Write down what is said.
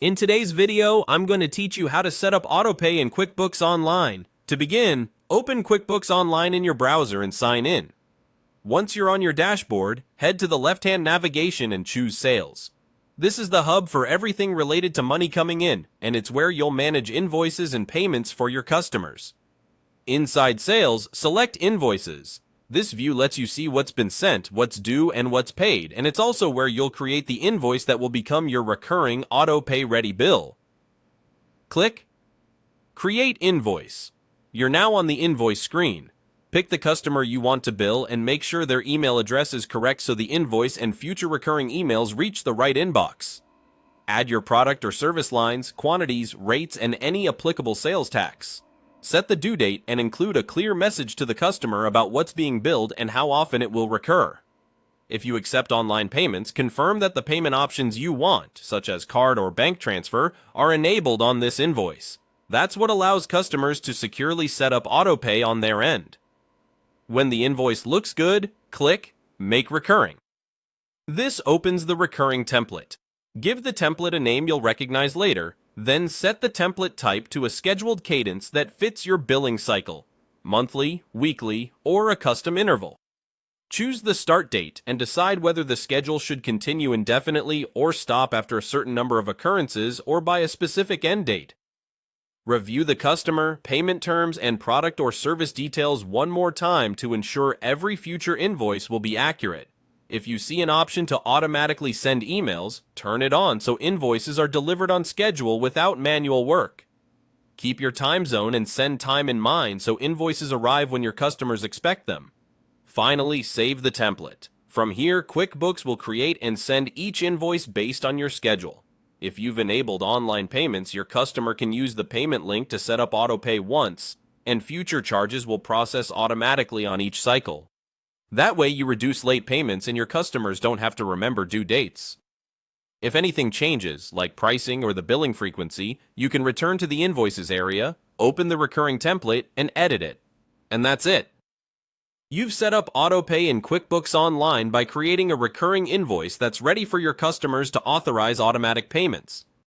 In today's video, I'm going to teach you how to set up Autopay in QuickBooks Online. To begin, open QuickBooks Online in your browser and sign in. Once you're on your dashboard, head to the left-hand navigation and choose Sales. This is the hub for everything related to money coming in, and it's where you'll manage invoices and payments for your customers. Inside Sales, select Invoices. This view lets you see what's been sent, what's due, and what's paid, and it's also where you'll create the invoice that will become your recurring auto-pay-ready bill. Click Create Invoice. You're now on the invoice screen. Pick the customer you want to bill and make sure their email address is correct so the invoice and future recurring emails reach the right inbox. Add your product or service lines, quantities, rates, and any applicable sales tax. Set the due date and include a clear message to the customer about what's being billed and how often it will recur. If you accept online payments, confirm that the payment options you want, such as card or bank transfer, are enabled on this invoice. That's what allows customers to securely set up autopay on their end. When the invoice looks good, click Make Recurring. This opens the recurring template. Give the template a name you'll recognize later, then set the template type to a scheduled cadence that fits your billing cycle, monthly, weekly, or a custom interval. Choose the start date and decide whether the schedule should continue indefinitely or stop after a certain number of occurrences or by a specific end date. Review the customer, payment terms, and product or service details one more time to ensure every future invoice will be accurate. If you see an option to automatically send emails, turn it on so invoices are delivered on schedule without manual work. Keep your time zone and send time in mind so invoices arrive when your customers expect them. Finally, save the template. From here, QuickBooks will create and send each invoice based on your schedule. If you've enabled online payments, your customer can use the payment link to set up autopay once, and future charges will process automatically on each cycle. That way you reduce late payments and your customers don't have to remember due dates. If anything changes, like pricing or the billing frequency, you can return to the Invoices area, open the recurring template, and edit it. And that's it. You've set up Autopay in QuickBooks Online by creating a recurring invoice that's ready for your customers to authorize automatic payments.